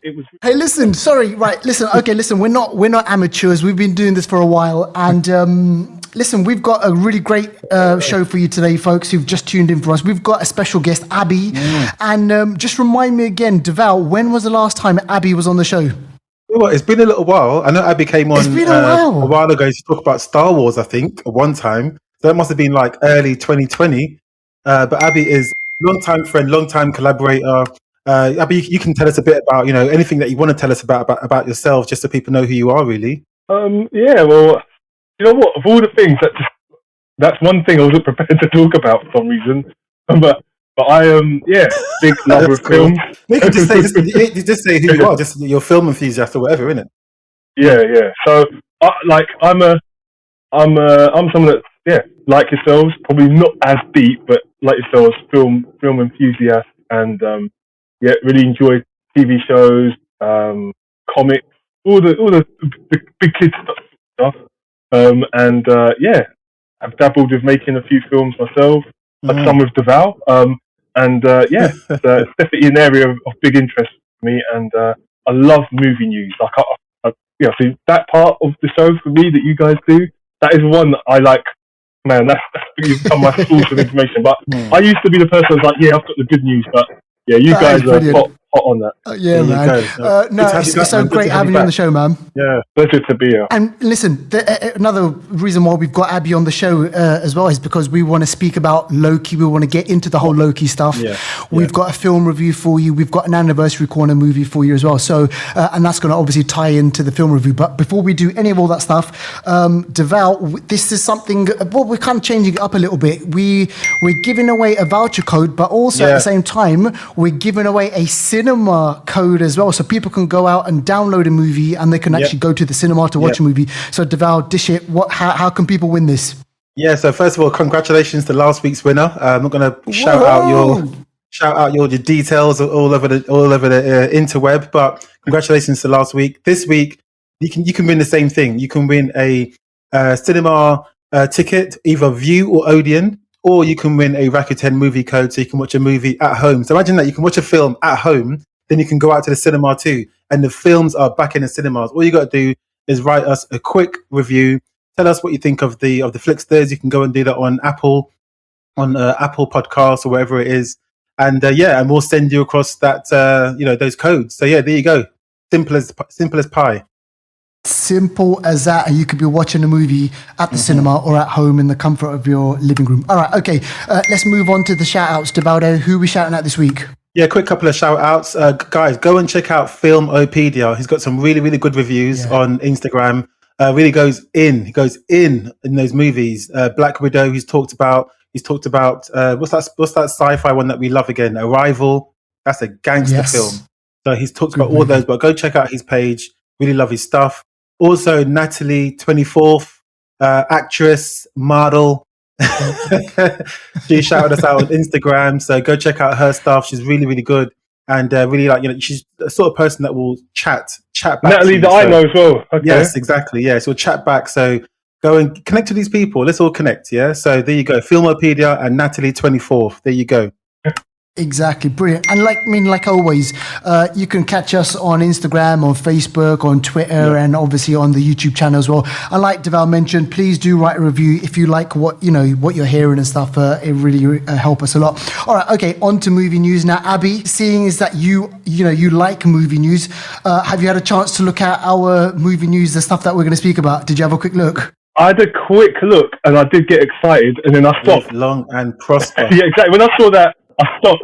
it was. Hey, listen, sorry, right? Listen, okay, listen. We're not amateurs. We've been doing this for a while, and listen, we've got a really great show for you today, folks. Who've just tuned in for us. We've got a special guest, Abby, and just remind me again, Deval, when was the last time Abby was on the show? Well, it's been a little while. I know Abby came on a while ago to talk about Star Wars, I think, at one time. So that must have been like early 2020. But Abby is long-time friend, long-time collaborator. Abby, you can tell us a bit about, anything that you want to tell us about yourself, just so people know who you are, really. Yeah, well, you know what? Of all the things, that's one thing I wasn't prepared to talk about for some reason. But I am, big lover of films. You can just say who you are, just your film enthusiast or whatever, innit? Yeah. So, I'm someone that, like yourselves, probably not as deep, but like yourselves, film enthusiast, and really enjoy TV shows, comics, all the big kid stuff. I've dabbled with making a few films myself, like some with Deval. It's definitely an area of big interest for me, and I love movie news. So that part of the show for me that you guys do, that is one that I like. Man, that's become my source of information. But I used to be the person who's like, I've got the good news, but you guys are hot on that. Man. It's so great having you on the show, man. Yeah, pleasure to be here. And listen, another reason why we've got Abby on the show as well is because we want to speak about Loki. We want to get into the whole Loki stuff. We've got a film review for you. We've got an anniversary corner movie for you as well. So, and that's going to obviously tie into the film review. But before we do any of all that stuff, Deval, this is something. Well, we're kind of changing it up a little bit. We're giving away a voucher code, but also at the same time, we're giving away a cinema code as well, so people can go out and download a movie and they can actually go to the cinema to watch a movie. So Deval, dish it. How can people win this? So first of all, congratulations to last week's winner. I'm not going to shout out your details all over the interweb, but congratulations to last week. This week you can win the same thing. You can win a cinema ticket, either View or Odeon, or you can win a Rakuten movie code so you can watch a movie at home. So imagine that you can watch a film at home, then you can go out to the cinema too. And the films are back in the cinemas. All you got to do is write us a quick review. Tell us what you think of the Flixters. You can go and do that on Apple Podcasts or wherever it is. And and we'll send you across that those codes. So there you go. Simple as pie. Simple as that, and you could be watching a movie at the cinema or at home in the comfort of your living room. All right, okay, let's move on to the shout-outs. Devaldo, who are we shouting at this week? Quick couple of shout-outs. Guys, go and check out Filmopedia. He's got some really, really good reviews on Instagram. Really goes in those movies. Black Widow, he's talked about what's that sci-fi one that we love again? Arrival. That's a gangster film. So he's talked about all those, but go check out his page. Really love his stuff. Also, Natalie 24th, actress, model. She shouted us out on Instagram, so go check out her stuff. She's really, really good, and really she's the sort of person that will chat back. Natalie that I know as well. Okay. Yes, exactly. Yeah, so we'll chat back. So go and connect with these people. Let's all connect. Yeah. So there you go. Filmopedia and Natalie 24th. There you go. Exactly, brilliant. And like always, you can catch us on Instagram, on Facebook, on Twitter, and obviously on the YouTube channel as well. And like Deval mentioned, please do write a review if you like what you're hearing and stuff. It really help us a lot. All right, okay, on to movie news now. Abby, seeing is that you like movie news, have you had a chance to look at our movie news, the stuff that we're going to speak about? Did you have a quick look? I had a quick look, and I did get excited, and then I stopped. Live long and prosper. Yeah, exactly. When I saw that, I stopped.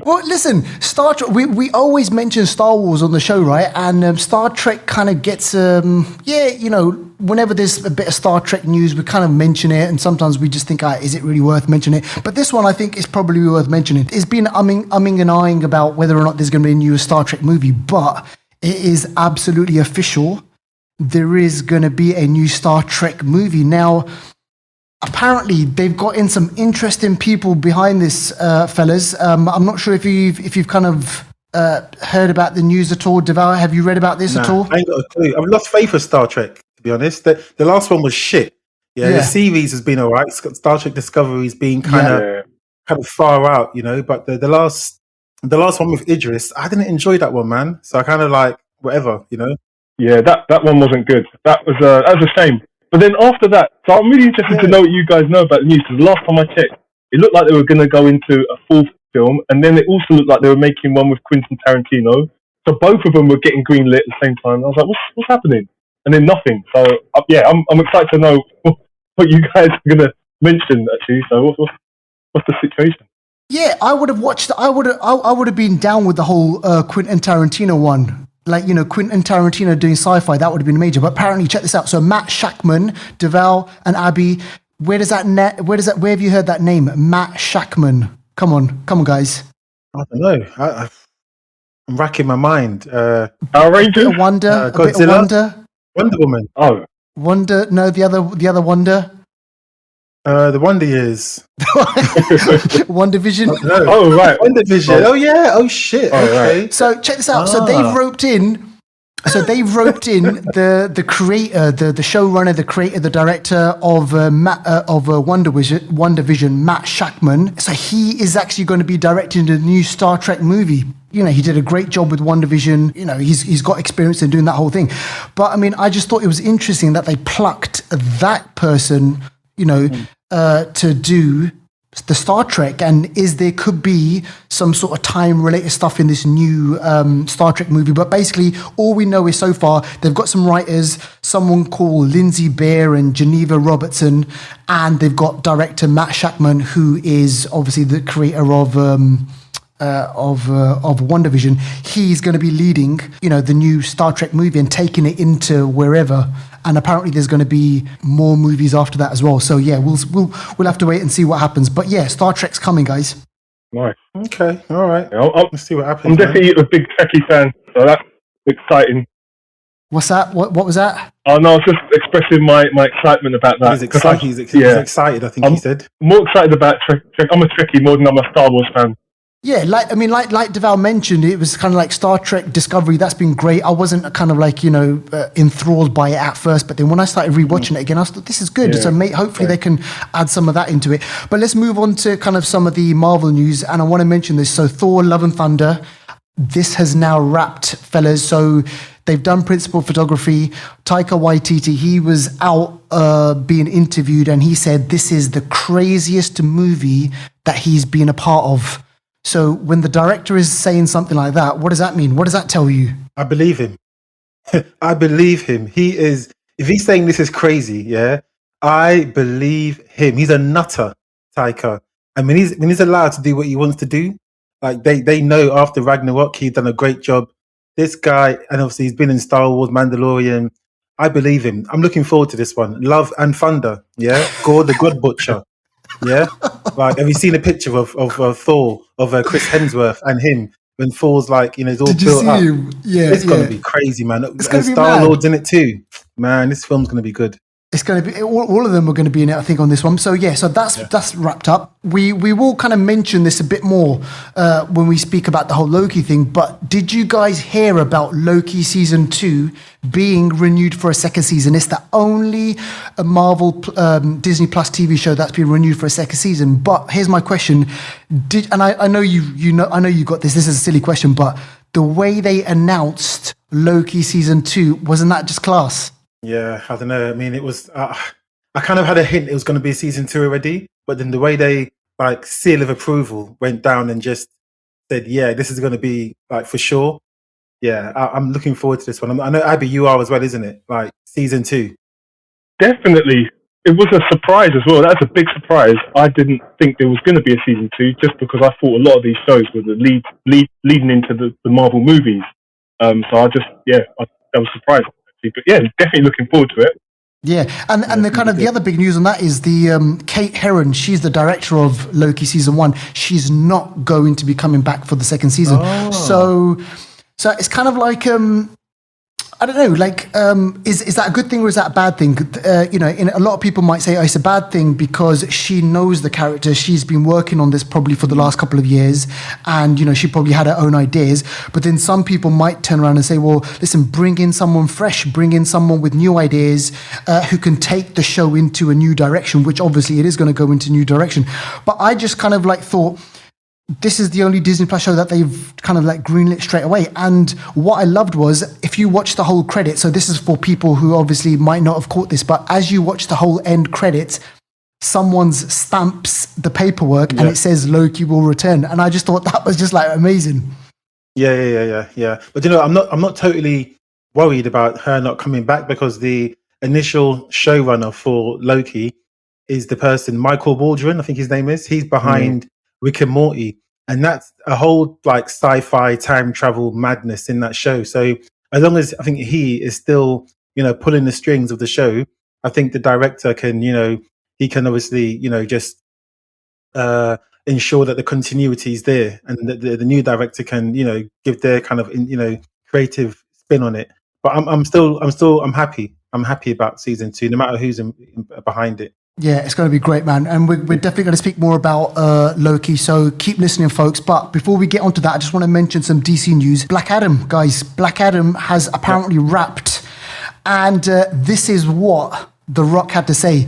Well, listen, Star Trek. We always mention Star Wars on the show, right? And Star Trek kind of gets, whenever there's a bit of Star Trek news, we kind of mention it, and sometimes we just think, is it really worth mentioning it? But this one, I think, is probably worth mentioning. It's been umming and ahhing about whether or not there's going to be a new Star Trek movie, but it is absolutely official. There is going to be a new Star Trek movie now. Apparently, they've got in some interesting people behind this, fellas. I'm not sure if you've kind of heard about the news at all. Deval, have you read about this at all? I ain't got a clue. I've lost faith with Star Trek, to be honest. The last one was shit. The series has been all right. Star Trek Discovery's been kind of far out, but the last The last one with Idris, I didn't enjoy that one, man. So I kind of like whatever, you know. Yeah, that one wasn't good. That was a shame. But then after that, so I'm really interested to know what you guys know about the news. Because the last time I checked, it looked like they were going to go into a fourth film, and then it also looked like they were making one with Quentin Tarantino. So both of them were getting greenlit at the same time. I was like, what's happening? And then nothing. So I'm excited to know what you guys are going to mention actually. So what's the situation? Yeah, I would have watched. I would have been down with the whole Quentin Tarantino one. Like, you know, Quentin Tarantino doing sci-fi, that would have been major. But apparently, check this out. So Matt Shackman, Deval, and Abby. Where have you heard that name? Matt Shackman. Come on, guys. I don't know. I'm racking my mind. Power Rangers, Wonder, Godzilla, Wonder Woman. Oh, Wonder. No, the other Wonder. The Wonder Years. Wonder Vision. No. Oh, right. Wonder Vision. Oh yeah. Oh shit. Oh, okay. right. So check this out. So they've roped in. the creator, the showrunner, the creator, the director of Wonder Vision, Matt Shackman. So he is actually going to be directing the new Star Trek movie. You know, he did a great job with Wonder Vision. You know, he's got experience in doing that whole thing. But I mean, I just thought it was interesting that they plucked that person, you know, to do the Star Trek, and there could be some sort of time-related stuff in this new Star Trek movie. But basically, all we know is so far, they've got some writers, someone called Lindsay Bear and Geneva Robertson, and they've got director Matt Shackman, who is obviously the creator of Wonder Vision. He's going to be leading, you know, the new Star Trek movie and taking it into wherever. And apparently, there's going to be more movies after that as well. So yeah, we'll have to wait and see what happens. But yeah, Star Trek's coming, guys. Nice. Okay. All right. Yeah, Let's see what happens. I'm definitely a big Trekkie fan, so that's exciting. What's that? What was that? Oh no, I was just expressing my excitement about that. He's excited. He's excited. I think he said. More excited about Trek. I'm a Trekkie more than I'm a Star Wars fan. Yeah, like Deval mentioned, it was kind of like Star Trek Discovery. That's been great. I wasn't kind of like, you know, enthralled by it at first, but then when I started rewatching it again, I thought this is good. Yeah. So hopefully they can add some of that into it. But let's move on to kind of some of the Marvel news, and I want to mention this. So Thor: Love and Thunder, this has now wrapped, fellas. So they've done principal photography. Taika Waititi, he was out being interviewed, and he said this is the craziest movie that he's been a part of. So when the director is saying something like that, what does that mean? What does that tell you? I believe him. I believe him. He is. If he's saying this is crazy, yeah, I believe him. He's a nutter, Taika. And when he's allowed to do what he wants to do, like they know after Ragnarok, he's done a great job. This guy, and obviously he's been in Star Wars, Mandalorian. I believe him. I'm looking forward to this one. Love and Thunder, yeah. Gore the God Butcher. Yeah, like have you seen a picture of Thor, of Chris Hemsworth and him when Thor's like, you know, he's all built up? Him? Yeah, it's gonna be crazy, man. It's gonna be Star Lord's in it too, man. This film's gonna be good. It's going to be all of them are going to be in it, I think, on this one. So yeah, so that's wrapped up. We will kind of mention this a bit more when we speak about the whole Loki thing. But did you guys hear about Loki season 2 being renewed for a second season? It's the only Marvel Disney Plus TV show that's been renewed for a second season. But here's my question: I know you got this. This is a silly question, but the way they announced Loki season 2, wasn't that just class? Yeah, I don't know. I mean, it was. I kind of had a hint it was going to be season 2 already, but then the way they like seal of approval went down and just said, "Yeah, this is going to be like for sure." Yeah, I'm looking forward to this one. I know Abby, you are as well, isn't it? Like season 2. Definitely, it was a surprise as well. That's a big surprise. I didn't think there was going to be a season 2, just because I thought a lot of these shows were the leading into the Marvel movies. So I was surprised. But yeah, definitely looking forward to it. Yeah, and the kind of the other big news on that is the Kate Herron. She's the director of Loki season 1. She's not going to be coming back for the second season. So it's kind of like I don't know, like, is that a good thing or is that a bad thing? You know, a lot of people might say, it's a bad thing because she knows the character. She's been working on this probably for the last couple of years, and, you know, she probably had her own ideas. But then some people might turn around and say, well, listen, bring in someone fresh, bring in someone with new ideas who can take the show into a new direction, which obviously it is going to go into a new direction. But I just kind of like thought, this is the only Disney Plus show that they've kind of like greenlit straight away. And what I loved was, if you watch the whole credit, so this is for people who obviously might not have caught this, but as you watch the whole end credits, someone's stamps the paperwork and it says Loki will return. And I just thought that was just like amazing. Yeah. But I'm not totally worried about her not coming back, because the initial showrunner for Loki is the person, Michael Waldron, I think his name is. He's behind Rick and Morty, and that's a whole like sci-fi time travel madness in that show. So as long as I think he is still, pulling the strings of the show, I think the director can, he can obviously, just ensure that the continuity is there, and the new director can, give their kind of, creative spin on it. But I'm happy. I'm happy about season 2, no matter who's behind it. Yeah, it's going to be great, man. And we're definitely going to speak more about Loki. So keep listening, folks. But before we get onto that, I just want to mention some DC news. Black Adam, guys. Black Adam has apparently wrapped. And this is what The Rock had to say.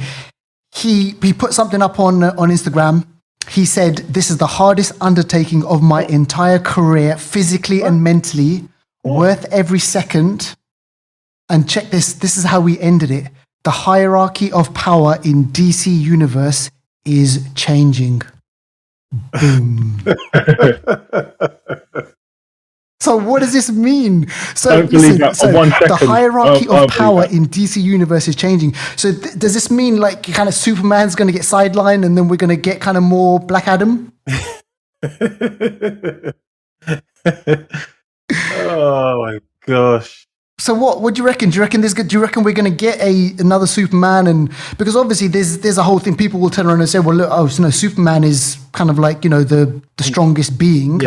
He put something up on Instagram. He said, "This is the hardest undertaking of my entire career, physically and mentally, worth every second." And check this. This is how we ended it. "The hierarchy of power in DC Universe is changing." Boom. So what does this mean? So, Don't believe that for 1 second. The hierarchy of power in DC Universe is changing. So does this mean like kind of Superman's going to get sidelined and then we're going to get kind of more Black Adam? Oh my gosh. So what do you reckon? Do you reckon we're going to get another Superman? And because obviously there's a whole thing. People will turn around and say, well, look, Superman is kind of like, the strongest being.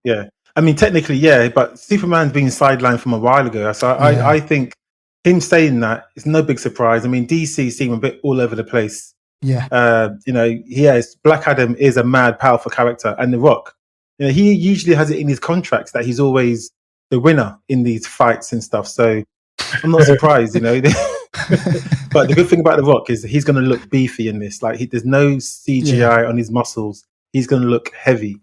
Yeah. I mean, technically, yeah, but Superman's been sidelined from a while ago. So I think him saying that is no big surprise. I mean, DC seem a bit all over the place. Yeah. Black Adam is a mad, powerful character. And The Rock, he usually has it in his contracts that he's always the winner in these fights and stuff. So I'm not surprised, But the good thing about The Rock is he's going to look beefy in this. Like, there's no CGI on his muscles. He's going to look heavy.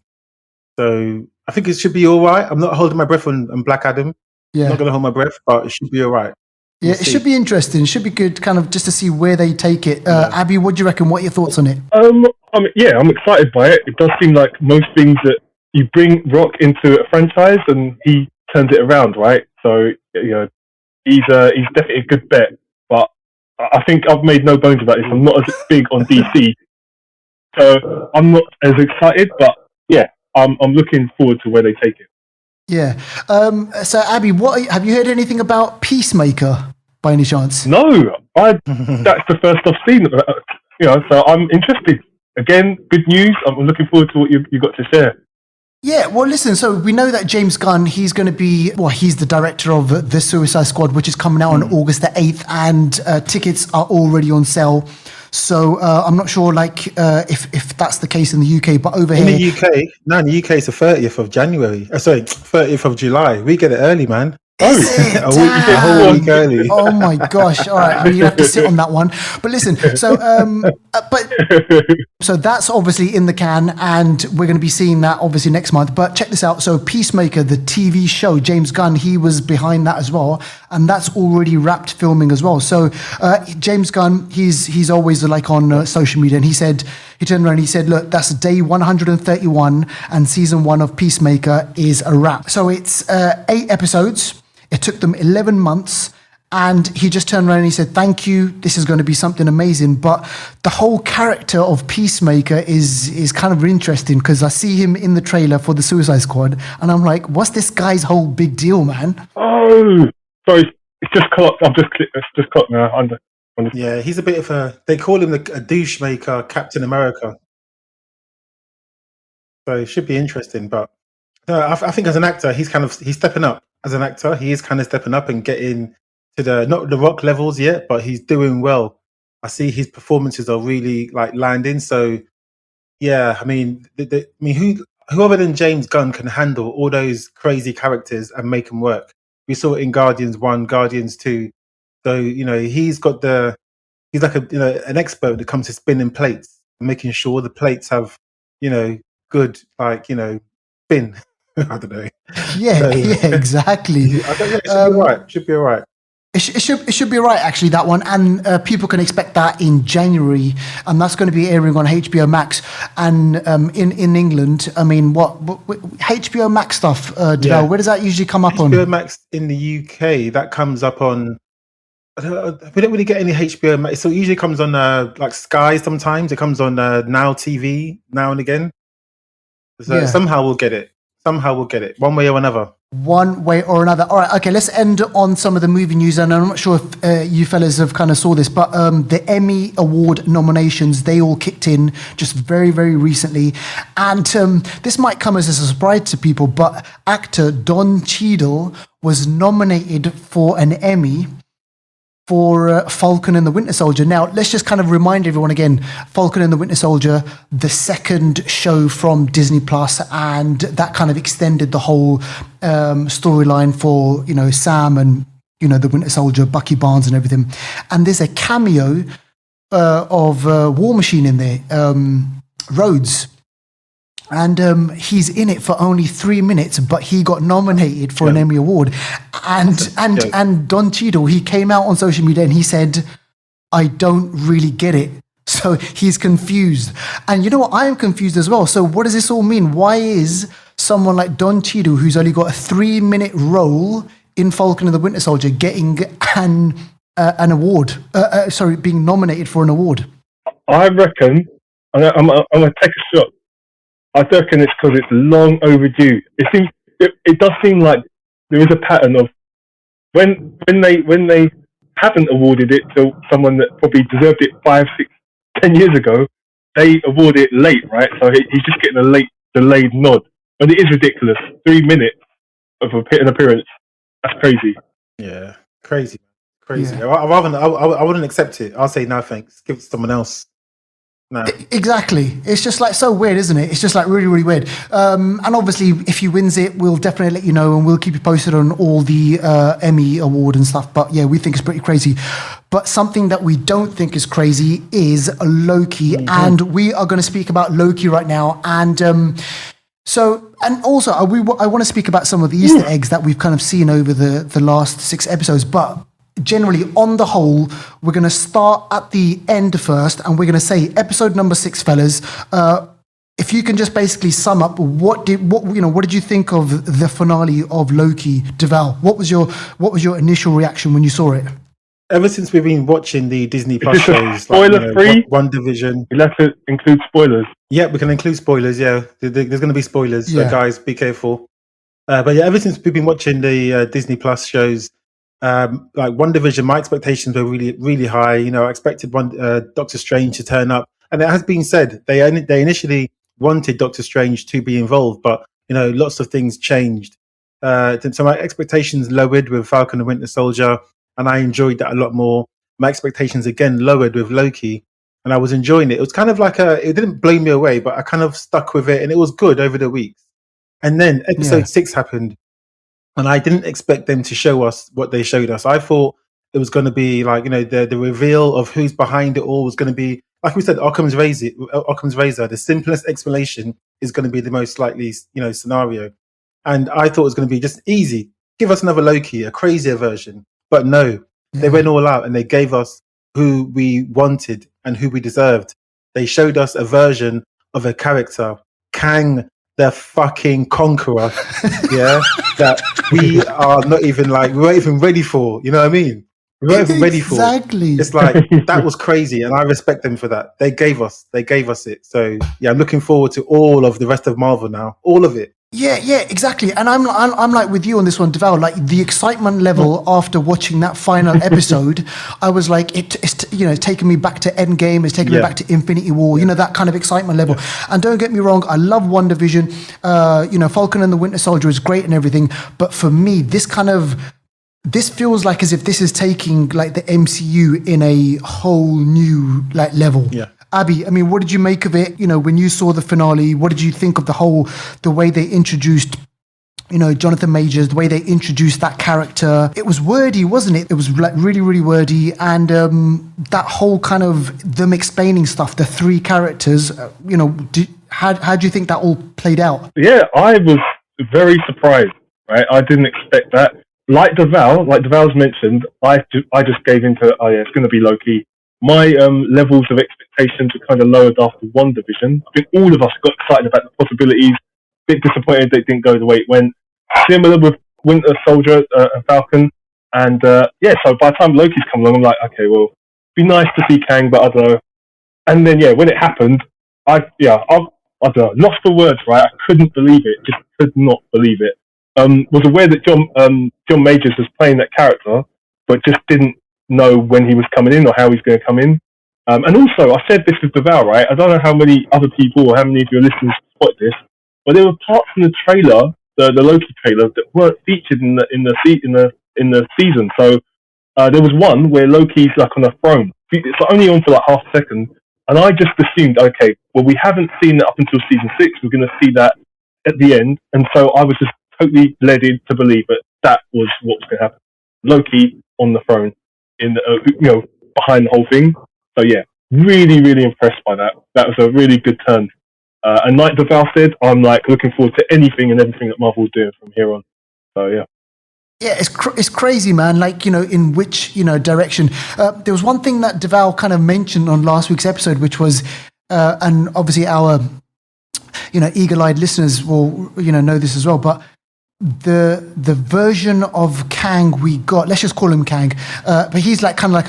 So I think it should be all right. I'm not holding my breath on Black Adam. Yeah. I'm not going to hold my breath, but it should be all right. Yeah, it should be interesting. It should be good, kind of just to see where they take it. Abby, what do you reckon? What are your thoughts on it? I'm excited by it. It does seem like most things that you bring Rock into a franchise and he turns it around, right? So he's definitely a good bet. But I think I've made no bones about this. I'm not as big on DC, so I'm not as excited. But yeah, I'm looking forward to where they take it. Yeah. So Abby, have you heard anything about Peacemaker by any chance? No, that's the first I've seen. So I'm interested. Again, good news. I'm looking forward to what you got to share. Yeah, well, listen, so we know that James Gunn, he's going to be, he's the director of The Suicide Squad, which is coming out on August the 8th, and tickets are already on sale. So I'm not sure, if that's the case in the UK, but over here... In the UK, it's the 30th of January. 30th of July. We get it early, man. A whole week early. Oh my gosh! All right, you have to sit on that one. But listen, so that's obviously in the can, and we're going to be seeing that obviously next month. But check this out: so Peacemaker, the TV show, James Gunn, he was behind that as well, and that's already wrapped filming as well. So James Gunn, he's always on social media, and he turned around and he said, look, that's day 131, and season 1 of Peacemaker is a wrap. So it's 8 episodes. It took them 11 months, and he just turned around and he said, thank you, this is going to be something amazing. But the whole character of Peacemaker is kind of interesting, because I see him in the trailer for the Suicide Squad, and I'm like, what's this guy's whole big deal, man? Oh, sorry, it's just clocked. It's just clocked now. Yeah, he's a bit of they call him a douche maker, Captain America. So it should be interesting, but I think as an actor, he's stepping up. As an actor, he is kind of stepping up and getting to not the Rock levels yet, but he's doing well. I see his performances are really landing. So yeah, I mean, who other than James Gunn can handle all those crazy characters and make them work? We saw it in Guardians 1, Guardians 2. So he's like an expert when it comes to spinning plates, making sure the plates have good, like, spin. I don't know. Yeah, exactly. I don't know. It should be all right. Should be all right. It should be right, actually, that one. And people can expect that in January. And that's going to be airing on HBO Max. And in England, I mean, what HBO Max stuff, Deval, where does that usually come up on? HBO Max in the UK, that comes up on... we don't really get any HBO Max. So it usually comes on like Sky sometimes. It comes on Now TV now and again. So somehow we'll get it. One way or another. One way or another. All right, okay, let's end on some of the movie news. And I'm not sure if you fellas have kind of saw this, but the Emmy Award nominations, they all kicked in just very, very recently. And this might come as a surprise to people, but actor Don Cheadle was nominated for an Emmy for Falcon and the Winter Soldier. Now, let's just kind of remind everyone again, Falcon and the Winter Soldier, the second show from Disney Plus, and that kind of extended the whole storyline for, Sam and, the Winter Soldier, Bucky Barnes and everything. And there's a cameo of War Machine in there, Rhodes. And he's in it for only 3 minutes, but he got nominated for an Emmy Award. And Don Cheadle, he came out on social media and he said, I don't really get it. So he's confused. And you know what? I am confused as well. So what does this all mean? Why is someone like Don Cheadle, who's only got a 3-minute role in Falcon and the Winter Soldier, getting an award? Being nominated for an award? I reckon, I'm going to take a shot. I reckon it's because it's long overdue. It does seem like there is a pattern of when they haven't awarded it to someone that probably deserved it 5, 6, 10 years ago, they award it late, right? So he's just getting a late delayed nod. But it is ridiculous. 3 minutes of an appearance. That's crazy. Yeah, crazy. Yeah. I wouldn't accept it. I'll say no thanks. Give it to someone else. No. Exactly. It's just like so weird, isn't it? It's just like really, really weird. And obviously, if he wins it, we'll definitely let you know, and we'll keep you posted on all the Emmy award and stuff. But yeah, we think it's pretty crazy. But something that we don't think is crazy is Loki, and we are going to speak about Loki right now. And also, I want to speak about some of the Easter eggs that we've kind of seen over the last 6 episodes, but generally, on the whole, we're going to start at the end first, and we're going to say episode number 6, fellas. If you can just basically sum up what did you think of the finale of Loki, Deval? What was your initial reaction when you saw it? Ever since we've been watching the Disney Plus shows, spoiler free, WandaVision. We'll have to include spoilers. Yeah, we can include spoilers. Yeah, there's going to be spoilers, so guys, be careful. But yeah, ever since we've been watching the Disney Plus shows. Like WandaVision, my expectations were really, really high. I expected Doctor Strange to turn up, and it has been said they initially wanted Doctor Strange to be involved, but lots of things changed. So my expectations lowered with Falcon and Winter Soldier, and I enjoyed that a lot more. My expectations again lowered with Loki, and I was enjoying it. It was kind of like it didn't blow me away, but I kind of stuck with it, and it was good over the weeks. And then episode 6 happened. And I didn't expect them to show us what they showed us. I thought it was going to be like, the reveal of who's behind it all was going to be, like we said, Occam's razor. The simplest explanation is going to be the most likely, scenario. And I thought it was going to be just easy. Give us another Loki, a crazier version. But no, they went all out and they gave us who we wanted and who we deserved. They showed us a version of a character, Kang the fucking Conqueror, that we are not even we weren't even ready for. You know what I mean? We weren't even ready for. Exactly. It's like that was crazy, and I respect them for that. They gave us it. So yeah, I'm looking forward to all of the rest of Marvel now, all of it. Yeah, exactly. And I'm like with you on this one, Deval. Like the excitement level after watching that final episode, I was like, it's taking me back to Endgame. It's taking me back to Infinity War. That kind of excitement level. And don't get me wrong, I love WandaVision. Falcon and the Winter Soldier is great and everything. But for me, this feels like as if this is taking like the MCU in a whole new level. Yeah. Abby, I mean, what did you make of it? When you saw the finale, what did you think of the way they introduced Jonathan Majors, the way they introduced that character, it was wordy, wasn't it? It was like really, really wordy. And that whole kind of them explaining stuff, the three characters, how do you think that all played out? Yeah, I was very surprised, right? I didn't expect that. Like Deval's mentioned, I just gave into, it's going to be Loki. My levels of expectations were kind of lowered after WandaVision. I think all of us got excited about the possibilities. A bit disappointed that it didn't go the way it went. Similar with Winter Soldier and Falcon. And so by the time Loki's come along, I'm like, okay, well, it'd be nice to see Kang, but I don't know. And then, when it happened, I don't know, lost for words, right? I couldn't believe it. Just could not believe it. Was aware that John Majors was playing that character, but just didn't know when he was coming in or how he's going to come in. And also, I said this with Deval, right? I don't know how many other people or how many of your listeners spotted this, but there were parts in the trailer, the Loki trailer, that weren't featured in the season. So there was one where Loki's like on a throne. It's only on for like half a second, and I just assumed, okay, well, we haven't seen it up until season 6. We're going to see that at the end, and so I was just totally led in to believe that was what was going to happen. Loki on the throne, in the, behind the whole thing. So yeah, really, really impressed by that. That was a really good turn. And like Deval said, I'm like looking forward to anything and everything that Marvel's doing from here on. So yeah. Yeah, it's crazy, man. Like, in which, direction. There was one thing that Deval kind of mentioned on last week's episode, which was, and obviously our, eagle-eyed listeners will, know this as well, but the version of Kang we got, let's just call him Kang, but he's like kind of like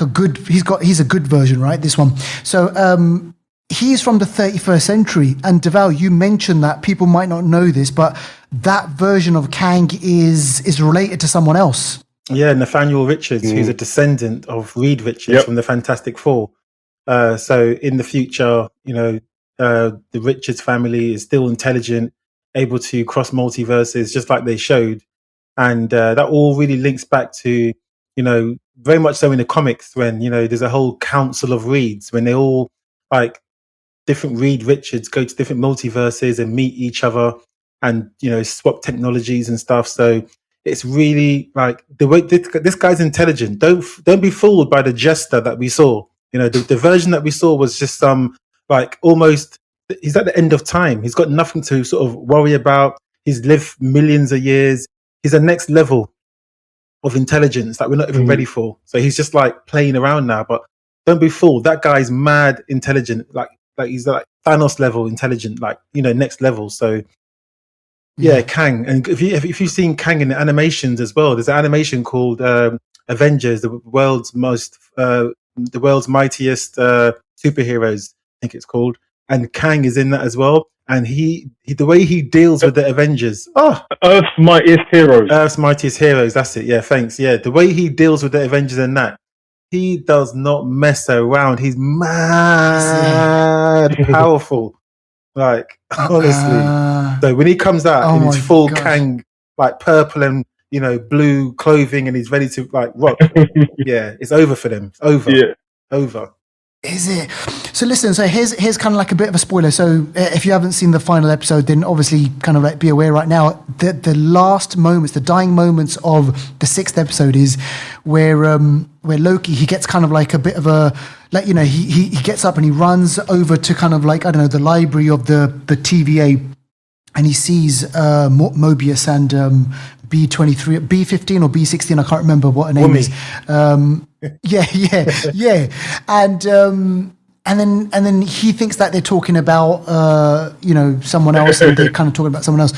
he's a good version, right? This one. So he's from the 31st century, and Deval, you mentioned that people might not know this, but that version of Kang is related to someone else. Yeah, Nathaniel Richards, who's a descendant of Reed Richards from the Fantastic Four. So in the future, the Richards family is still intelligent, able to cross multiverses, just like they showed. And that all really links back to, very much so in the comics when, there's a whole council of Reeds, when they all, like, different Reed Richards go to different multiverses and meet each other and, swap technologies and stuff. So it's really like the way this guy's intelligent. Don't be fooled by the jester that we saw. The version that we saw was just like almost, he's at the end of time. He's got nothing to sort of worry about. He's lived millions of years. He's a next level of intelligence that we're not even ready for. So he's just like playing around now. But don't be fooled. That guy's mad intelligent. Like he's like Thanos level intelligent. Like next level. So yeah, Kang. And if you've seen Kang in the animations as well, there's an animation called Avengers, the world's mightiest superheroes. I think it's called. And Kang is in that as well. And he the way he deals with the Avengers. Earth's Mightiest Heroes. Earth's Mightiest Heroes, that's it. Yeah, thanks. Yeah, the way he deals with the Avengers and that, he does not mess around. He's mad powerful. Like, honestly. So when he comes out in his full Kang, like purple and, blue clothing, and he's ready to like rock. Yeah, it's over for them. It's over. Yeah. Over. Is it? So listen, here's kind of like a bit of a spoiler. So if you haven't seen the final episode, then obviously kind of like be aware right now that the last moments, the dying moments of the 6th episode is where Loki, he gets kind of like a bit of a, like, he gets up and he runs over to kind of like, I don't know, the library of the TVA, and he sees Mobius and B23, B15 or B16, I can't remember what her name is. Yeah. And then he thinks that they're talking about someone else, and they're kind of talking about someone else.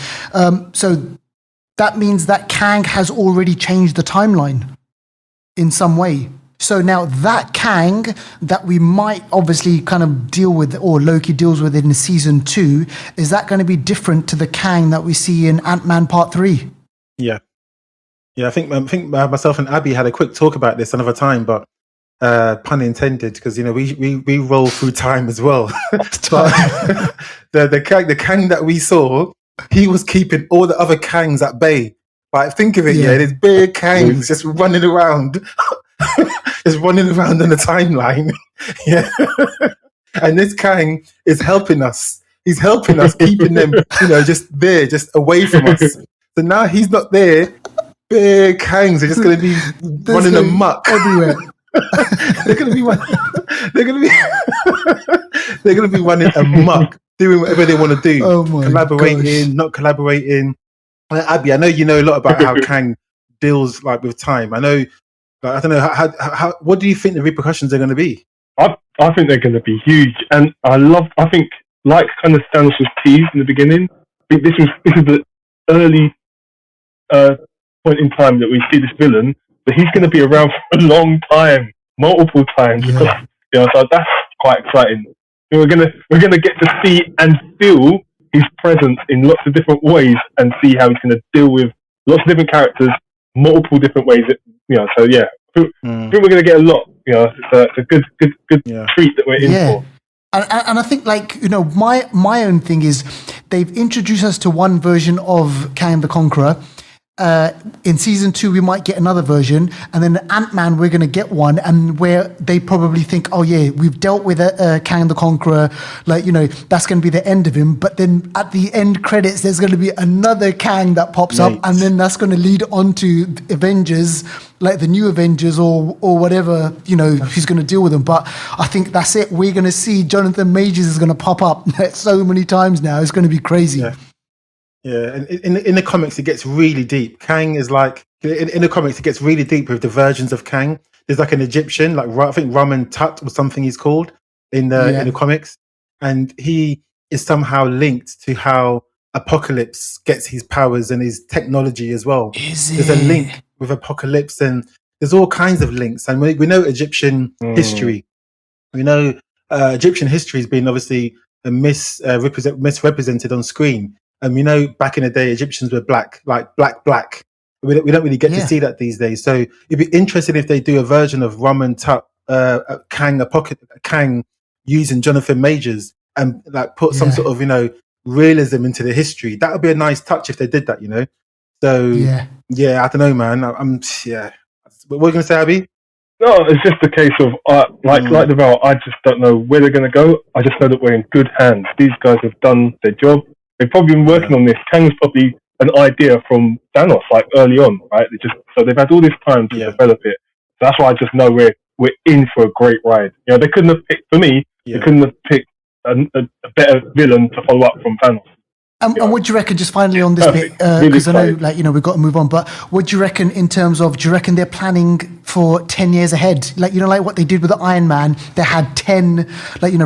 So that means that Kang has already changed the timeline in some way. So now that Kang that we might obviously kind of deal with, or Loki deals with in season 2, is that going to be different to the Kang that we see in Ant-Man Part 3? Yeah. I think myself and Abby had a quick talk about this another time, but pun intended, because we roll through time as well. But the Kang that we saw, he was keeping all the other Kangs at bay. Like, think of it, there's big Kangs just running around, just running around in the timeline. Yeah, and this Kang is helping us. He's helping us, keeping them, just there, just away from us. So now he's not there. Big Kangs are just going to be running amok everywhere. They're going to be they're going to be running amok, doing whatever they want to do. Oh my collaborating, gosh. not collaborating. Abby, I know you know a lot about how Kang deals like with time. I know. I don't know how. What do you think the repercussions are going to be? I think they're going to be huge, and I think like kind of Thanos was teased in the beginning. I think this is the early point in time that we see this villain, but he's going to be around for a long time, multiple times. Yeah. Because, so that's quite exciting. We're gonna get to see and feel his presence in lots of different ways, and see how he's going to deal with lots of different characters, multiple different ways. So yeah, I think we're going to get a lot. It's a good treat that we're in for. And I think, my own thing is they've introduced us to one version of Kang the Conqueror. In season 2, we might get another version, and then Ant-Man, we're going to get one, and where they probably think, oh yeah, we've dealt with Kang the Conqueror, that's going to be the end of him. But then at the end credits, there's going to be another Kang that pops up, and then that's going to lead on to Avengers, like the new Avengers or whatever, who's going to deal with them. But I think that's it. We're going to see Jonathan Majors is going to pop up so many times now. It's going to be crazy. Yeah, and in the comics, it gets really deep. Kang is like, in the comics, it gets really deep with the versions of Kang. There's like an Egyptian, like I think Ramen Tut or something he's called in the comics. And he is somehow linked to how Apocalypse gets his powers and his technology as well. There's a link with Apocalypse, and there's all kinds of links. And we know Egyptian history. We know Egyptian history has been obviously misrepresented on screen. And we know back in the day, Egyptians were black. We don't really get to see that these days. So it'd be interesting if they do a version of Ramen Tut, Kang using Jonathan Majors and like put some sort of, realism into the history. That would be a nice touch if they did that, So I don't know, man. What are you going to say, Abby? No, it's just a case of like the Val. I just don't know where they're going to go. I just know that we're in good hands. These guys have done their job. They've probably been working on this. Kang was probably an idea from Thanos, like early on, right? So they've had all this time to develop it. So that's why I just know we're in for a great ride. They couldn't have picked, for me, they couldn't have picked a better villain to follow up from Thanos. And what do you reckon, just finally on this bit, because I know, we've got to move on, but what do you reckon in terms of, do you reckon they're planning for 10 years ahead? Like what they did with the Iron Man, they had 10,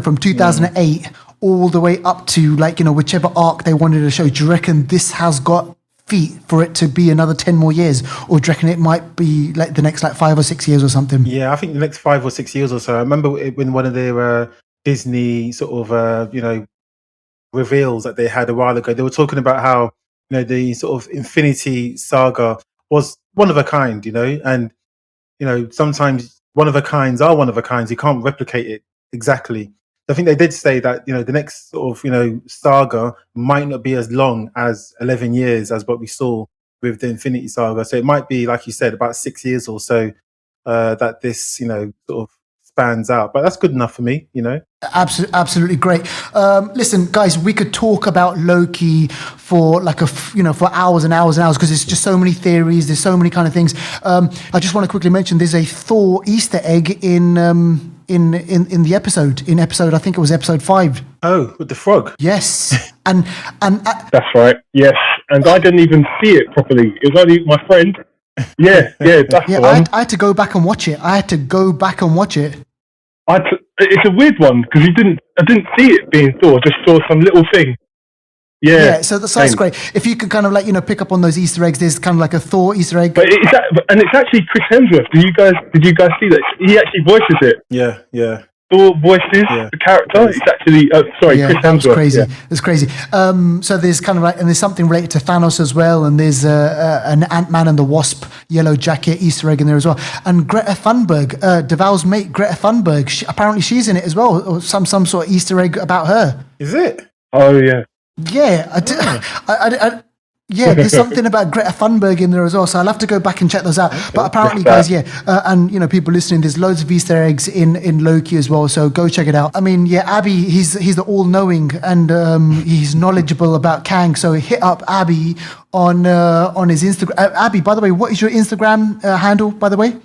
from 2008 all the way up to whichever arc they wanted to show. Do you reckon this has got feet for it to be another 10 more years, or do you reckon it might be like the next 5 or 6 years or something? Yeah, I think the next 5 or 6 years or so. I remember when one of their Disney sort of reveals that they had a while ago, they were talking about how the sort of Infinity Saga was one of a kind, and sometimes one of a kinds are one of a kinds. You can't replicate it exactly. I think they did say that the next sort of saga might not be as long as 11 years as what we saw with the Infinity Saga. So it might be, like you said, about 6 years or so that this sort of spans out. But that's good enough for me. Absolutely great. Listen, guys, we could talk about Loki for for hours and hours and hours, because there's just so many theories. There's so many kind of things. I just want to quickly mention there's a Thor Easter egg in the episode. In episode, I think it was episode 5. Oh, with the frog. Yes, and that's right. Yes, and I didn't even see it properly. It was only my friend. Yeah, that's the one. I had to go back and watch it. It's a weird one because I didn't see it being Thor. Just saw some little thing. Yeah. So that's great. If you could kind of pick up on those Easter eggs, there's kind of like a Thor Easter egg. But it's actually Chris Hemsworth. Did you guys see that? He actually voices it. Yeah. Thor voices the character. It's actually Chris Hemsworth. That's crazy. It's crazy. So there's kind of and there's something related to Thanos as well, and there's an Ant-Man and the Wasp yellow jacket Easter egg in there as well. And Greta Thunberg, Deval's mate, Greta Thunberg, apparently she's in it as well, or some sort of Easter egg about her. Is it? Oh yeah. Yeah, Yeah, there's something about Greta Thunberg in there as well, so I'll have to go back and check those out. But apparently, guys, and people listening, there's loads of Easter eggs in Loki as well, so go check it out. I mean, Abby, he's the all-knowing and he's knowledgeable about Kang, so hit up Abby on his Instagram. Abby, by the way, what is your Instagram handle, by the way?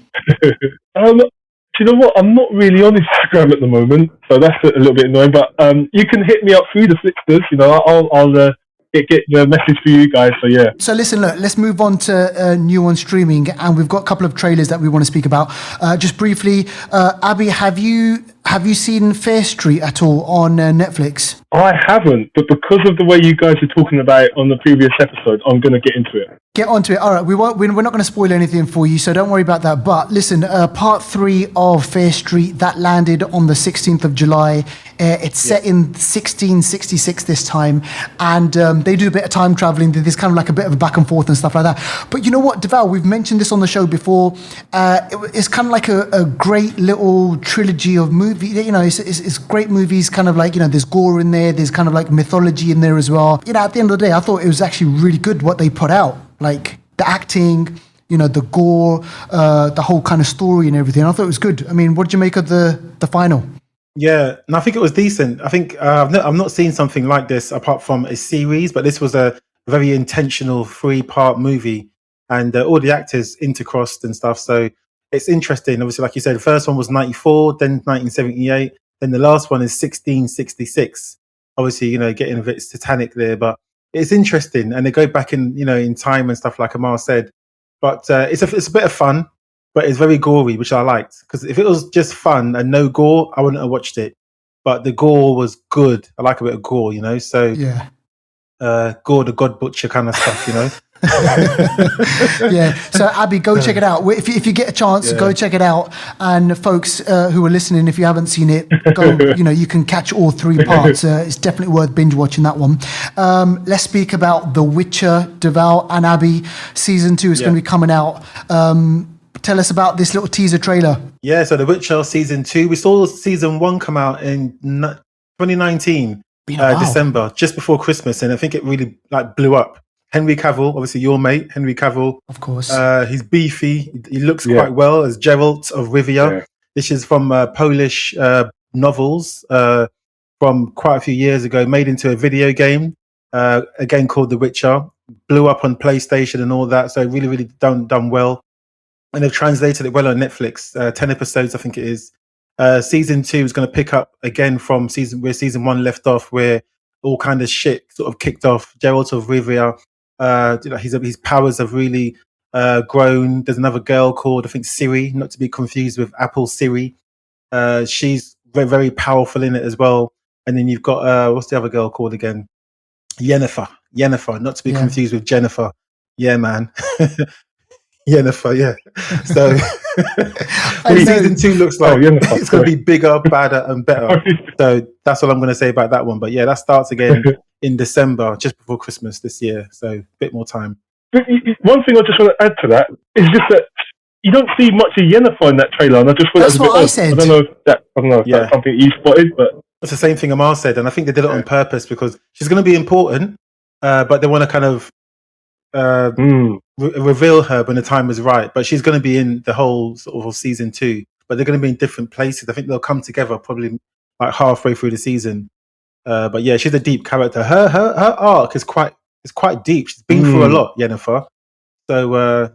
Do you know what? I'm not really on Instagram at the moment, so that's a little bit annoying. But you can hit me up through the Flixters. I'll get the message for you guys. So yeah. So listen, look, let's move on to new on streaming, and we've got a couple of trailers that we want to speak about. Just briefly, Abby, have you seen Fair Street at all on Netflix? I haven't, but because of the way you guys are talking about it on the previous episode, I'm going to get into it. Get onto it. All right, we're not going to spoil anything for you, so don't worry about that. But listen, part 3 of Fair Street, that landed on the 16th of July. It's set in 1666 this time, and they do a bit of time traveling. There's kind of like a bit of a back and forth and stuff like that. But you know what, Deval, we've mentioned this on the show before. It's kind of like a great little trilogy of movies. It's great movies, kind of like, there's gore in there. There's kind of like mythology in there as well. At the end of the day, I thought it was actually really good what they put out. Like the acting, the gore, the whole kind of story and everything. I thought it was good. I mean, what did you make of the final? Yeah, and I think it was decent. I think I've not seen something like this apart from a series, but this was a very intentional 3-part movie, and all the actors intercrossed and stuff. So it's interesting. Obviously, like you said, the first one was 94, then 1978, then the last one is 1666. Obviously, getting a bit satanic there, but it's interesting, and they go back in time and stuff like Amar said. But it's a bit of fun. But it's very gory, which I liked. Because if it was just fun and no gore, I wouldn't have watched it. But the gore was good. I like a bit of gore, So, yeah. Gore the God Butcher kind of stuff, Yeah. So, Abby, go check it out. If you get a chance, go check it out. And folks who are listening, if you haven't seen it, go, you can catch all 3 parts. It's definitely worth binge watching that one. Let's speak about The Witcher, Deval and Abby. Season 2 is going to be coming out. Tell us about this little teaser trailer. Yeah, so The Witcher season 2. We saw season 1 come out in 2019, December, just before Christmas, and I think it really blew up. Henry Cavill, obviously your mate, Henry Cavill. Of course. He's beefy. He looks quite well as Geralt of Rivia. Yeah. This is from Polish novels from quite a few years ago, made into a video game, again called The Witcher. Blew up on PlayStation and all that, so really, really done well. And they've translated it well on Netflix. 10 episodes, I think it is. Season 2 is going to pick up again from where season 1 left off, where all kind of shit sort of kicked off. Geralt of Rivia, his powers have really grown. There's another girl called, I think, Siri, not to be confused with Apple Siri. She's very, very powerful in it as well. And then you've got, what's the other girl called again? Yennefer, not to be confused with Jennifer. Yeah, man. Yennefer, yeah. So season 2 looks like it's going to be bigger, badder, and better. So that's all I'm going to say about that one. But yeah, that starts again in December, just before Christmas this year. So a bit more time. One thing I just want to add to that is just that you don't see much of Yennefer in that trailer, and I just thought that's that was a bit what I odd. said. I don't know if that's something you spotted, but it's the same thing Amar said, and I think they did it on purpose because she's going to be important, but they want to kind of reveal her when the time is right. But she's going to be in the whole sort of season 2, but they're going to be in different places. I think they'll come together probably like halfway through the season. But yeah, she's a deep character. Her arc is quite deep. She's been through a lot, Yennefer. So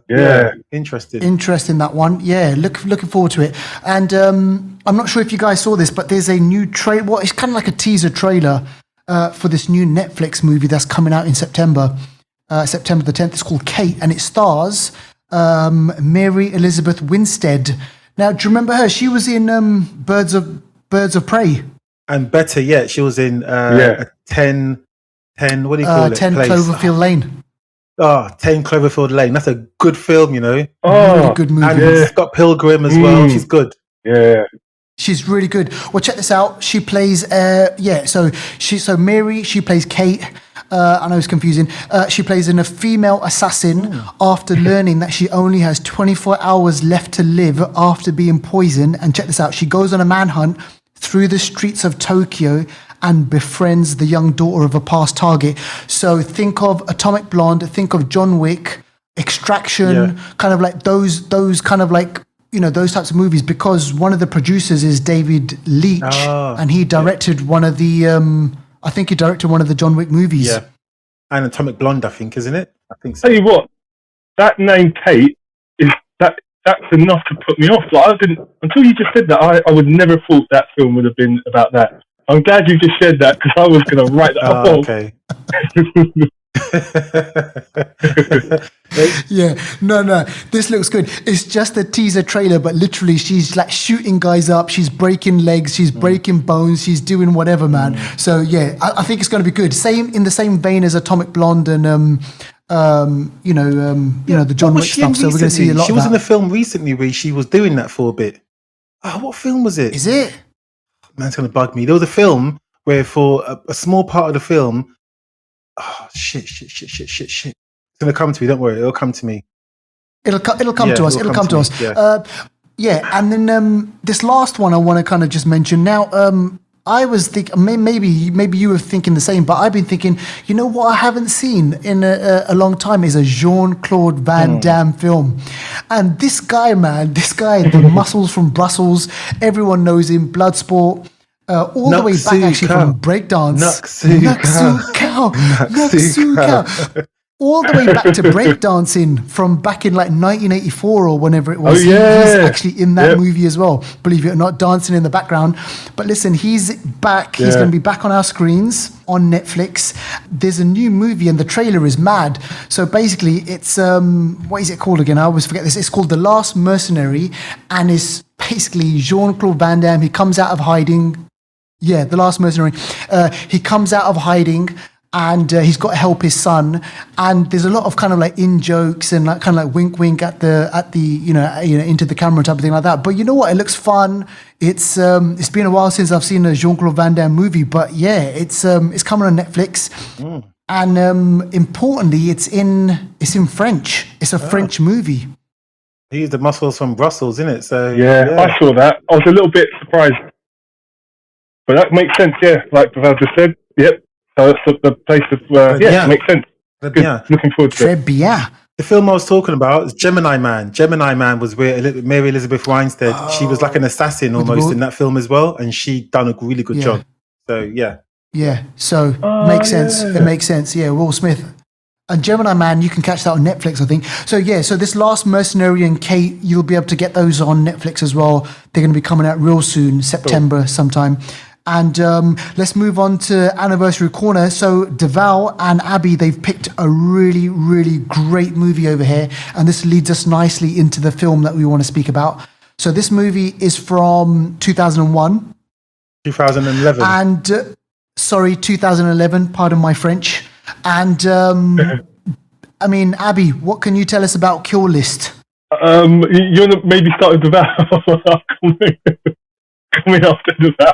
interesting that one. Yeah, looking forward to it. And I'm not sure if you guys saw this, but there's a new trailer. Well, it's kind of like a teaser trailer for this new Netflix movie that's coming out in September. September the 10th. It's called Kate, and it stars Mary Elizabeth Winstead. Now, do you remember her? She was in Birds of Prey. And better yet, she was in 10. What do you call it? 10 Place. Cloverfield Lane. 10 Cloverfield Lane. That's a good film, Really good movie. And Scott Pilgrim as well. She's good. Yeah. She's really good. Well, check this out. She plays, so Mary, she plays Kate. I know it's confusing. She plays a female assassin after learning that she only has 24 hours left to live after being poisoned. And check this out. She goes on a manhunt through the streets of Tokyo and befriends the young daughter of a past target. So think of Atomic Blonde, think of John Wick, Extraction, kind of like those kind of like, those types of movies, because one of the producers is David Leitch, and he directed one of the, I think he directed one of the John Wick movies. Yeah. And Atomic Blonde, I think, isn't it? I think so. Tell you what, that name Kate that's enough to put me off. Like, I didn't, until you just said that, I would never have thought that film would have been about that. I'm glad you just said that, because I was going to write that off. Okay. Yeah, no, this looks good. It's just a teaser trailer, but literally she's like shooting guys up, she's breaking legs, she's breaking bones, she's doing whatever, man. So yeah, I think it's going to be good. In the same vein as Atomic Blonde and the John Wick stuff. So we're going to see a lot. She was in a film recently where she was doing that for a bit. Oh, what film was it? Is it? Man, it's going to bug me. There was a film where for a small part of the film, shit. It's going to come to me. Don't worry, it'll come to me. It'll come to us. It'll come to us. Yeah. And then this last one I want to kind of just mention now. I was thinking, maybe you were thinking the same, but I've been thinking, what I haven't seen in a long time is a Jean-Claude Van Damme film. And this guy, the muscles from Brussels, everyone knows him, Bloodsport, all the way back actually from breakdance. Naksu all the way back to breakdancing from back in like 1984 or whenever it was. Oh, yeah. He's actually in that movie as well, believe it or not, dancing in the background. But listen, he's back. He's going to be back on our screens on Netflix. There's a new movie and the trailer is mad. So basically it's, what is it called again? I always forget this. It's called The Last Mercenary, and it's basically Jean-Claude Van Damme. He comes out of hiding. Yeah, The Last Mercenary. He comes out of hiding, and he's got to help his son, and there's a lot of kind of like in jokes and like kind of like wink at the into the camera type of thing like that. But you know what? It looks fun. It's been a while since I've seen a Jean-Claude Van Damme movie, but yeah, it's coming on Netflix, and importantly, it's in French. It's a French movie. He's the muscles from Brussels, isn't it? So yeah, I saw that. I was a little bit surprised, but that makes sense. Yeah, like Pavel just said. Yep. So it's the place of, makes sense. Good. Looking forward to it. The film I was talking about is Gemini Man. Gemini Man was where Mary Elizabeth Winstead, she was like an assassin almost in that film as well, and she done a really good job. So, yeah. Yeah, so makes sense. It makes sense. Yeah, Will Smith. And Gemini Man, you can catch that on Netflix, I think. So, yeah, so this Last Mercenary and Kate, you'll be able to get those on Netflix as well. They're going to be coming out real soon, September sometime. And let's move on to Anniversary Corner. So Deval and Abby, they've picked a really, really great movie over here. And this leads us nicely into the film that we want to speak about. So this movie is from 2001. 2011. And, 2011, pardon my French. And, I mean, Abby, what can you tell us about Kill List? You want to maybe start with Deval? coming after Deval.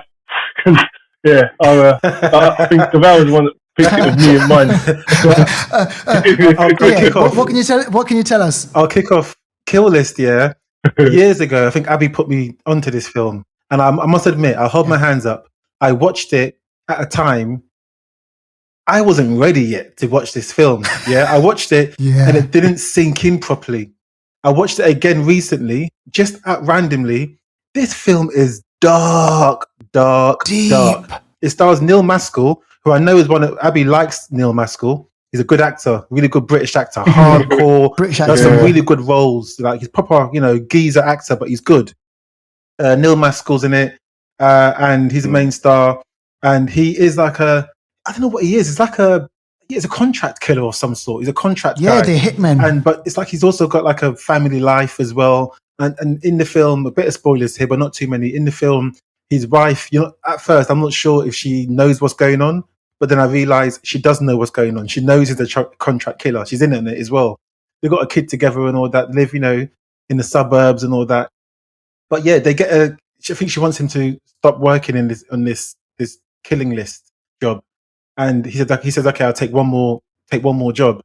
Yeah, I think Deval is one that picked it with me in mind. What can you tell us? I'll kick off Kill List. Yeah, years ago, I think Abby put me onto this film, and I must admit, I'll hold my hands up. I watched it at a time I wasn't ready yet to watch this film. Yeah, I watched it and it didn't sink in properly. I watched it again recently, just randomly. This film is dark. It stars Neil Maskell, who I know is one of Abby likes. Neil Maskell. He's a good actor, really good British actor, hardcore. British actor. Does some really good roles. Like he's proper, geezer actor, but he's good. Neil Maskell's in it, and he's the main star. And he is like I don't know what he is. It's like he's a contract killer of some sort. He's a contract guy. Yeah, they're hitmen. But it's like he's also got like a family life as well. And in the film, a bit of spoilers here, but not too many. In the film, his wife, at first, I'm not sure if she knows what's going on, but then I realized she does know what's going on. She knows he's a contract killer. She's in it as well. They've got a kid together and all that, live, in the suburbs and all that. But yeah, they get I think she wants him to stop working on this killing list job. And he says, okay, I'll take one more job. So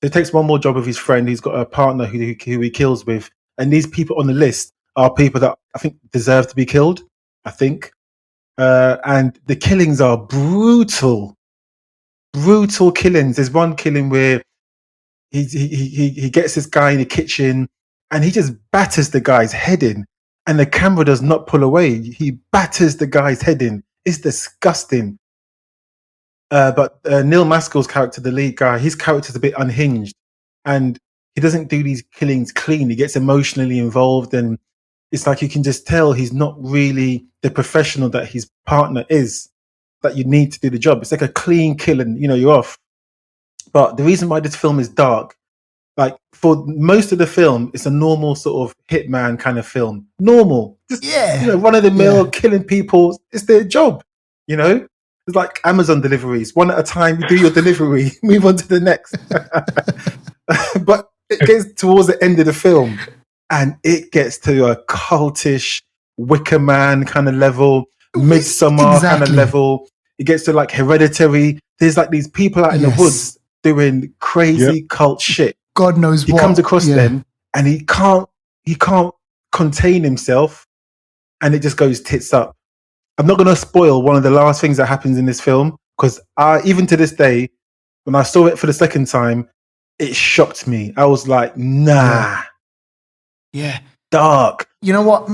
he takes one more job with his friend. He's got a partner who he kills with. And these people on the list are people that I think deserve to be killed. I think. and the killings are brutal killings. There's one killing where he gets this guy in the kitchen and he just batters the guy's head in, and the camera does not pull away. He batters the guy's head in. It's disgusting. But Neil Maskell's character, the lead guy, his character's a bit unhinged, and he doesn't do these killings clean. He gets emotionally involved, and it's like you can just tell he's not really the professional that his partner is, that you need to do the job. It's like a clean killing, you're off. But the reason why this film is dark, like for most of the film, it's a normal sort of hitman kind of film. Normal. Just, run of the mill, killing people. It's their job, It's like Amazon deliveries. One at a time, you do your delivery, move on to the next. But it gets towards the end of the film, and it gets to a cultish Wicker Man kind of level, Midsummer kind of level. It gets to like Hereditary. There's like these people out in the woods doing crazy cult shit. God knows he what. He comes across them, and he can't contain himself, and it just goes tits up. I'm not going to spoil one of the last things that happens in this film, because even to this day, when I saw it for the second time, it shocked me. I was like, nah. Yeah. Dark. You know what?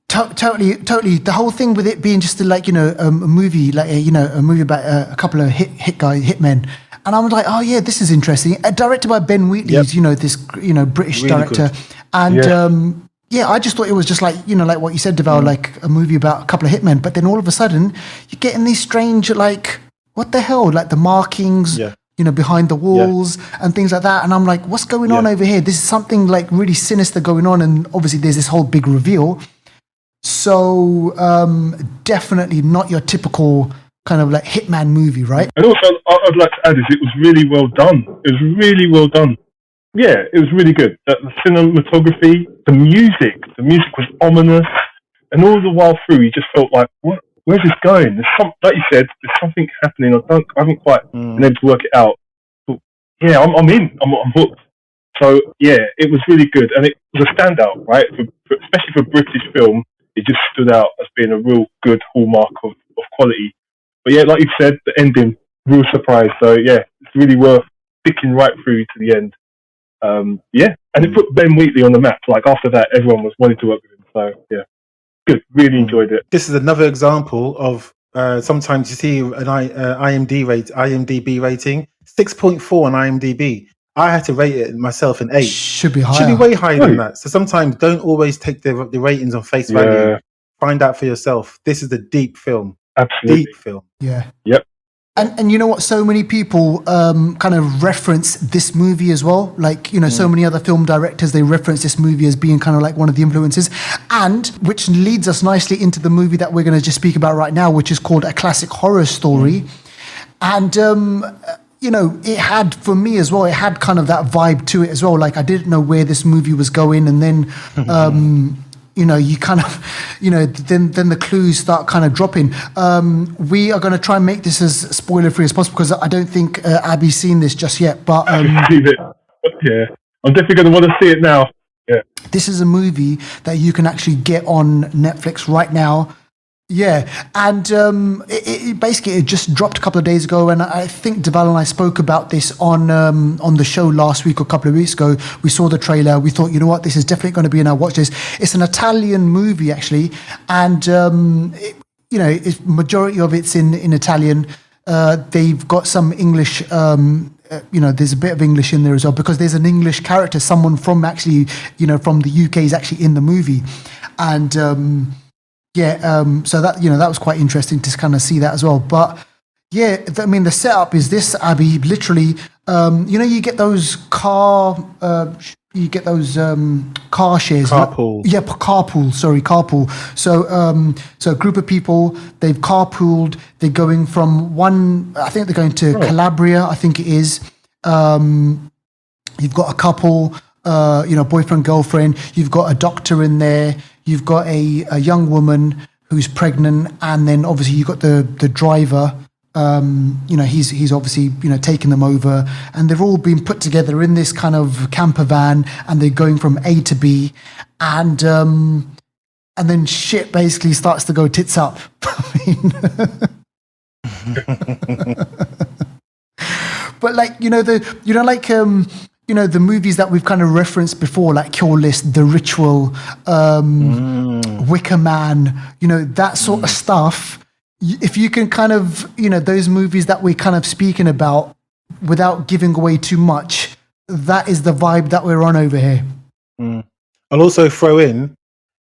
Totally. The whole thing with it being just like, a movie, like, a movie about a couple of hitmen. And I was like, oh yeah, this is interesting. Directed by Ben Wheatley, this, British really director. Good. And, I just thought it was just like, like what you said, Deval, like a movie about a couple of hitmen. But then all of a sudden, you're getting these strange, like, what the hell? Like the markings, behind the walls and things like that. And I'm like, what's going on over here? This is something like really sinister going on. And obviously there's this whole big reveal. So definitely not your typical kind of like hitman movie, right? And also, I'd like to add is it was really well done. It was really well done. Yeah, it was really good. The cinematography, the music was ominous, and all the while through, you just felt like, what? Where's this going? There's like you said, there's something happening. I haven't quite been able to work it out. But yeah, I'm in. I'm hooked. So yeah, it was really good, and it was a standout, right? Especially for British film, it just stood out as being a real good hallmark of quality. But yeah, like you said, the ending, real surprise. So yeah, it's really worth sticking right through to the end. And it put Ben Wheatley on the map. Like after that, everyone was wanting to work with him. So yeah, good. Really enjoyed it. This is another example of sometimes you see an IMDb rating 6.4 on IMDb. I had to rate it myself an 8. Should be higher. Should be way higher than that. So sometimes don't always take the ratings on face value. Find out for yourself. This is a deep film. Absolutely. Deep film. Yeah. Yep. And you know what? So many people kind of reference this movie as well. Like, so many other film directors, they reference this movie as being kind of like one of the influences. And which leads us nicely into the movie that we're going to just speak about right now, which is called A Classic Horror Story. And, it had, for me as well, it had kind of that vibe to it as well. Like, I didn't know where this movie was going. And then... you kind of, then the clues start kind of dropping. We are going to try and make this as spoiler free as possible because I don't think Abby's seen this just yet. But I've seen it. Yeah, I'm definitely going to want to see it now. Yeah, this is a movie that you can actually get on Netflix right now. Yeah, and it just dropped a couple of days ago, and I think Deval and I spoke about this on the show last week or a couple of weeks ago. We saw the trailer. We thought, you know what, this is definitely going to be in our watch list. It's an Italian movie actually, and it's majority of it's in Italian. They've got some English. There's a bit of English in there as well because there's an English character, someone from actually, from the UK is actually in the movie, and. So that that was quite interesting to kind of see that as well. But the setup is this, Abby. Literally, you get those car shares. Carpool. Carpool. Sorry, carpool. So a group of people, they've carpooled. They're going from one. I think they're going to Calabria. I think it is. You've got a couple. Boyfriend, girlfriend. You've got a doctor in there. You've got a young woman who's pregnant, and then obviously you've got the driver. He's obviously taking them over, and they've all been put together in this kind of camper van, and they're going from A to B, and and then shit basically starts to go tits up. But like, the movies that we've kind of referenced before, like Cure List, The Ritual, Wicker Man, that sort of stuff. If you can kind of, those movies that we're kind of speaking about without giving away too much, that is the vibe that we're on over here. I'll also throw in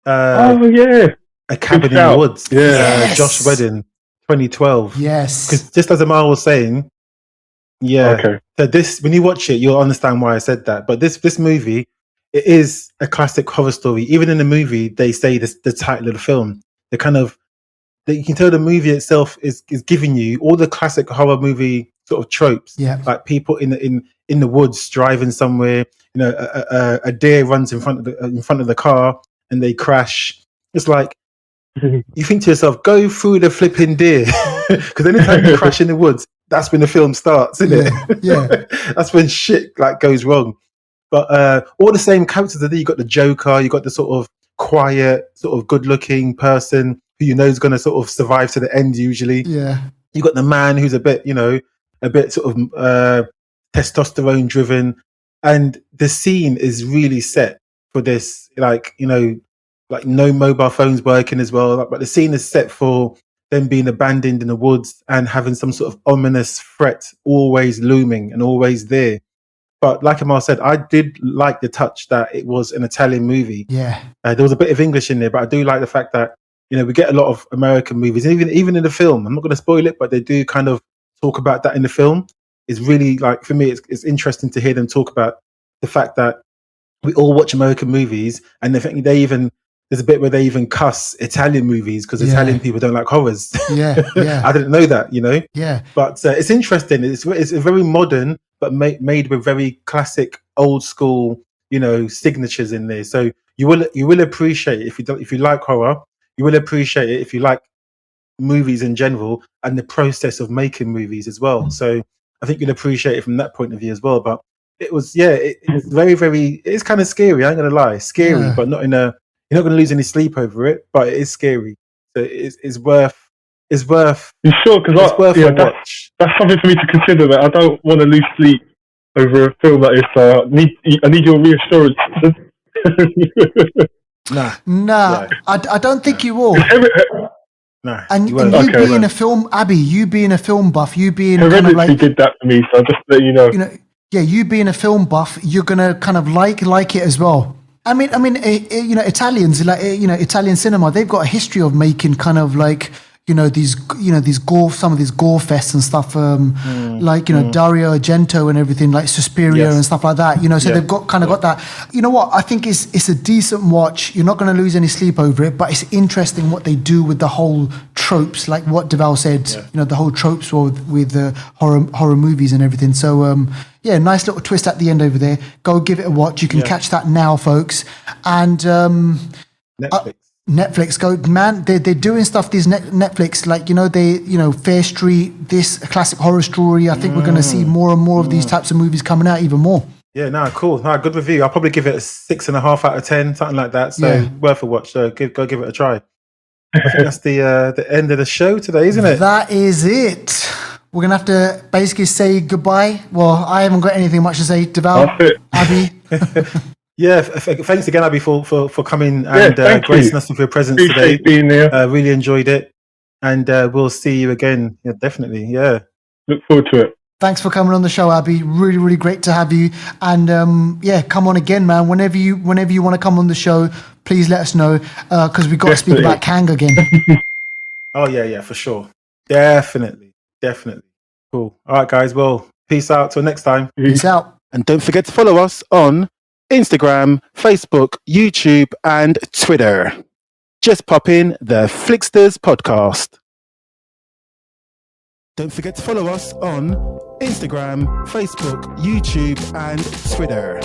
A Cabin in the Woods. Yeah. Yes. Josh Whedon, 2012. Yes. Because just as Amal was saying, so this, when you watch it, you'll understand why I said that. But this movie, it is a classic horror story. Even in the movie, they say the title of the film. You can tell the movie itself is giving you all the classic horror movie sort of tropes. Yeah. Like people in the woods driving somewhere. A deer runs in front of the car and they crash. It's like you think to yourself, go through the flipping deer, because anytime you crash in the woods, that's when the film starts, isn't it? Yeah. That's when shit like goes wrong. But all the same characters are there. You got the Joker, you got the sort of quiet, sort of good-looking person who is going to sort of survive to the end usually. Yeah. You got the man who's a bit sort of testosterone driven, and the scene is really set for this, like no mobile phones working as well. But the scene is set for them being abandoned in the woods and having some sort of ominous threat always looming and always there. But like Amal said, I did like the touch that it was an Italian movie. Yeah. There was a bit of English in there, but I do like the fact that, we get a lot of American movies, and even in the film. I'm not going to spoil it, but they do kind of talk about that in the film. It's really, like, for me, it's interesting to hear them talk about the fact that we all watch American movies, and I think there's a bit where they even cuss Italian movies because Italian people don't like horrors. Yeah. I didn't know that, Yeah. But it's interesting. It's very modern, but made with very classic, old school, signatures in there. So you will appreciate it if you like horror. You will appreciate it if you like movies in general and the process of making movies as well. So I think you'll appreciate it from that point of view as well. But it was, it's very, very, it's kind of scary. I ain't gonna lie, scary, but not you're not going to lose any sleep over it, but it is scary. So it's worth. You sure? Because that's something for me to consider. That I don't want to lose sleep over a film like this. I need your reassurance. Nah. I don't think you will. Nah. And you being a film, Abby, you being a film buff, you being Hereditary kind of like, did that for me. So just to let you know. You being a film buff, you're gonna kind of like it as well. I mean, Italians, like, Italian cinema, they've got a history of making kind of like, these some of these gore fests and stuff, Dario Argento and everything, like Suspiria and stuff like that, so they've got that. You know what? I think it's a decent watch. You're not going to lose any sleep over it, but it's interesting what they do with the whole tropes, like what Deval said, the whole tropes with the horror movies and everything. So, nice little twist at the end over there. Go give it a watch. You can catch that now, folks. And Netflix, go, man. They're doing stuff. These Netflix, like Fair Street, this classic horror story. I think we're going to see more and more of these types of movies coming out, even more. Yeah, cool. Good review. I'll probably give it a 6.5 out of 10, something like that. So worth a watch. So go give it a try. I think that's the end of the show today, isn't it? That is it. We're going to have to basically say goodbye. Well, I haven't got anything much to say. Deval, Abby. Thanks again, Abby, for coming and gracing us with your presence today. Being there. Really enjoyed it. And we'll see you again. Yeah, definitely. Yeah. Look forward to it. Thanks for coming on the show, Abby. Really, really great to have you. And come on again, man. Whenever you want to come on the show, please let us know, because we've got to speak about Kang again. Oh, yeah, for sure. Definitely. Cool. All right, guys. Well, peace out. Till next time. Peace out. And don't forget to follow us on Instagram, Facebook, YouTube, and Twitter. Just pop in the Flixters podcast. Don't forget to follow us on Instagram, Facebook, YouTube, and Twitter.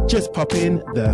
Just pop in the